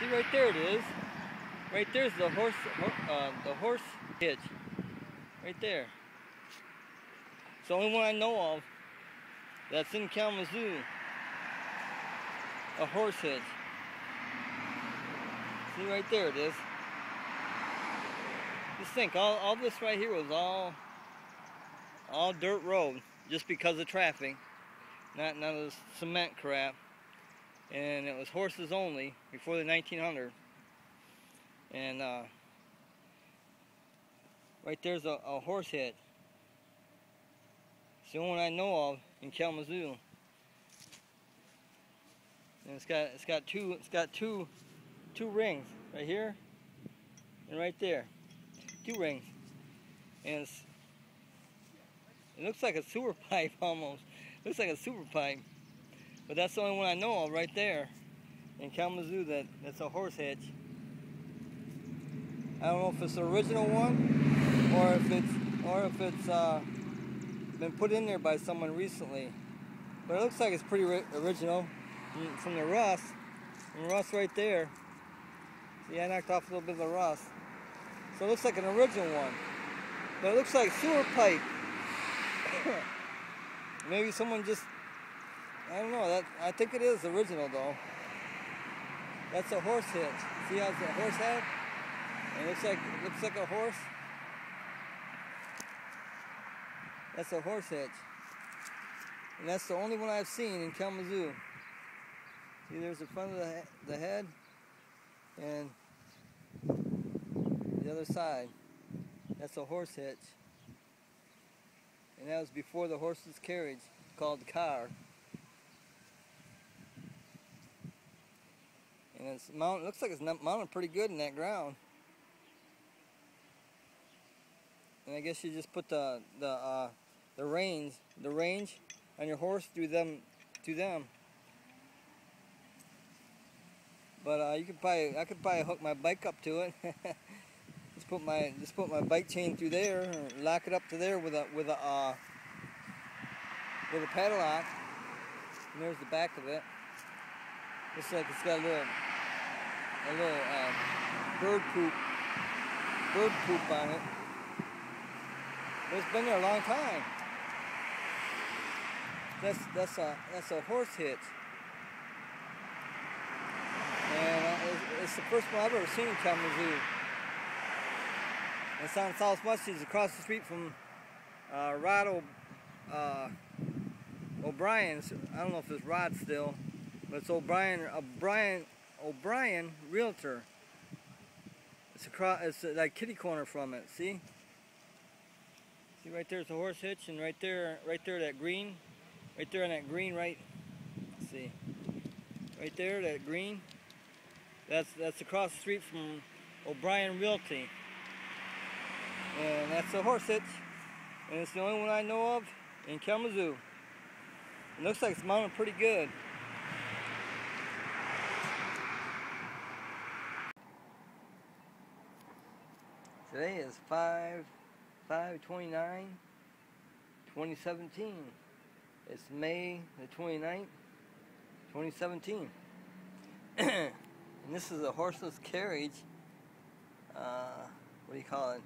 See, right there it is. Right there's the horse hitch. Right there. It's the only one I know of that's in Kalamazoo. A horse hitch. See, right there it is. Just think, all this right here was all dirt road, just because of traffic, not none of this cement crap. And it was horses only before the 1900s. And right there's a horse hitch. It's the only one I know of in Kalamazoo. And it's got two rings right here and right there. 2 rings. And it looks like a sewer pipe almost. Looks like a sewer pipe. But that's the only one I know of right there in Kalamazoo that's a horse hitch. I don't know if it's the original one or if it's been put in there by someone recently. But it looks like it's pretty original from the rust. And the rust right there. See, I knocked off a little bit of the rust. So it looks like an original one. But it looks like sewer pipe. Maybe someone just, I don't know, I think it is original though. That's a horse hitch. See how it's a horse head? And it looks like a horse. That's a horse hitch. And that's the only one I've seen in Kalamazoo. See, there's the front of the head and the other side. That's a horse hitch. And that was before the horse's carriage, called the car. And it's mounted, looks like it's mounted pretty good in that ground. And I guess you just put the range on your horse through them. But I could probably hook my bike up to it. Just put my bike chain through there, or lock it up to there with a padlock. And there's the back of it. Looks like it's got a little bird poop on it. But it's been there a long time. That's a horse hitch. And it's the first one I've ever seen in Kalamazoo. It's on Southwest. It's across the street from Rod O'Brien's. I don't know if it's Rod still, but it's O'Brien Realtor. It's like kitty corner from it. See right there's the horse hitch, and right there that green, right there on that green, right. Let's see, right there that green. That's across the street from O'Brien Realty. And that's a horse hitch, and it's the only one I know of in Kalamazoo. It looks like it's mounted pretty good. Today is 5/29/2017. It's May the 29th, 2017. And this is a horseless carriage. What do you call it?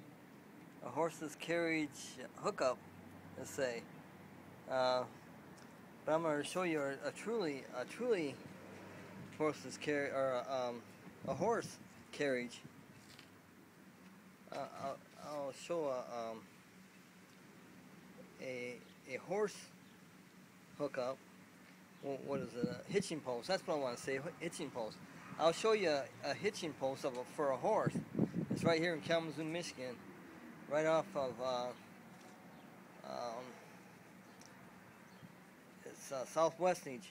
A horseless carriage hookup, let's say. But I'm going to show you a truly horseless carriage, or a horse carriage. I'll show a horse hookup. What is it? A hitching post. That's what I want to say. Hitching post. I'll show you a hitching post for a horse. It's right here in Kalamazoo, Michigan. Right off of it's Southwestage.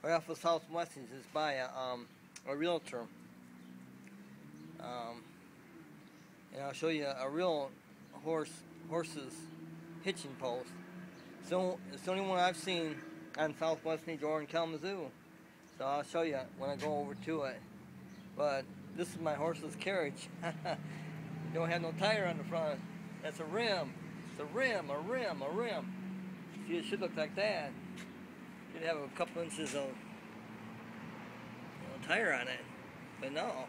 Right off of Southwestage is by a realtor. And I'll show you a real horse's hitching post. So it's the only one I've seen on Southwestage or in Kalamazoo. So I'll show you when I go over to it. But this is my horseless carriage. Don't have no tire on the front. That's a rim. It's a rim. See, it should look like that. Should have a couple inches of tire on it. But no,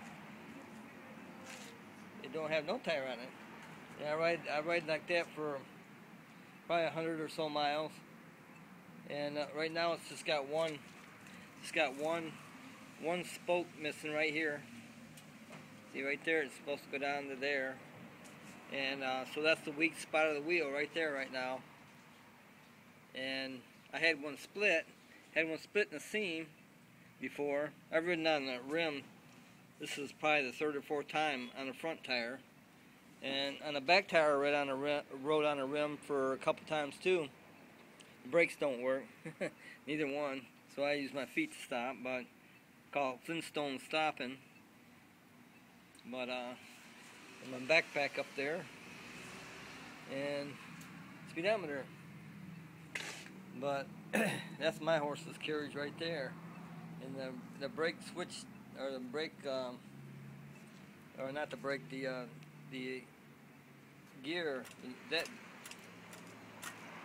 it don't have no tire on it. Yeah, I ride like that for probably 100 or so miles, and right now it's just got one spoke missing right here. See right there, it's supposed to go down to there, and so that's the weak spot of the wheel right there right now. And I had one split in the seam before. I've ridden on the rim. This is probably the third or fourth time on the front tire. And on the back tire, I rode on a rim for a couple times too. The brakes don't work, neither one. So I use my feet to stop, but called Flintstone stopping. But my backpack up there, and speedometer. But that's my horseless carriage right there. And the brake switch, or the brake, or not the brake, the gear, that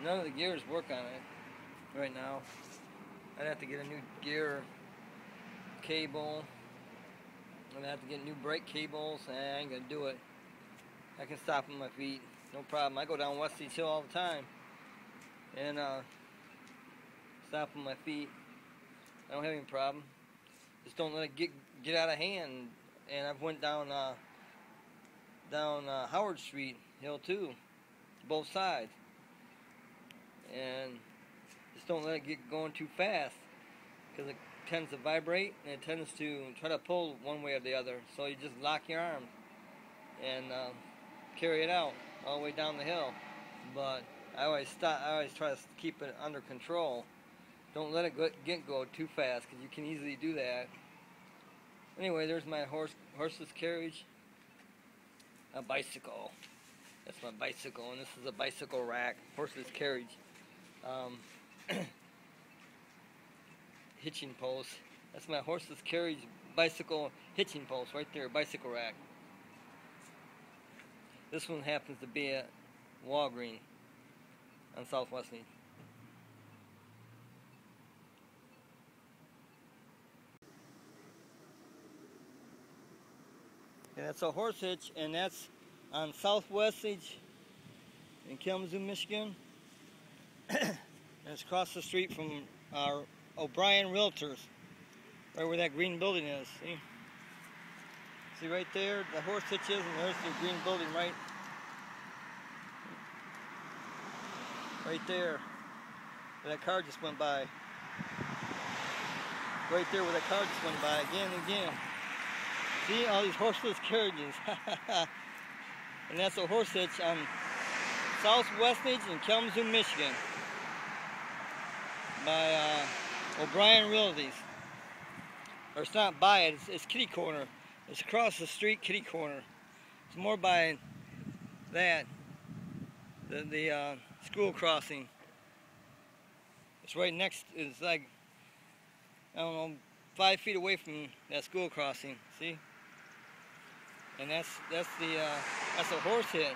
none of the gears work on it right now. I'd have to get a new gear cable, and I'd have to get new brake cables, and I ain't gonna do it. I can stop on my feet, no problem. I go down West East Hill all the time, and stop on my feet. I don't have any problem. Just don't let it get out of hand. And I've went down Howard Street Hill too, both sides. And just don't let it get going too fast, because it tends to vibrate and it tends to try to pull one way or the other. So you just lock your arms and carry it out all the way down the hill. But I always try to keep it under control. Don't let it go too fast, because you can easily do that. Anyway, there's my horseless carriage. A bicycle. That's my bicycle, and this is a bicycle rack, horseless carriage. Hitching post. That's my horseless carriage bicycle hitching post right there, bicycle rack. This one happens to be at Walgreens on Southwest Need. And that's a horse hitch, and that's on Southwest Edge in Kalamazoo, Michigan. And it's across the street from our O'Brien Realtors, right where that green building is. See right there, the horse hitch is, and there's the green building right there. Where that car just went by. Right there where that car just went by again and again. See, all these horseless carriages. And that's a horse hitch on Southwest Edge in Kalamazoo, Michigan, by O'Brien Realties. Or it's not by it, it's kitty corner. It's across the street, kitty corner. It's more by that, the school crossing. It's right next, it's like, I don't know, 5 feet away from that school crossing, see? And that's a horse hitch.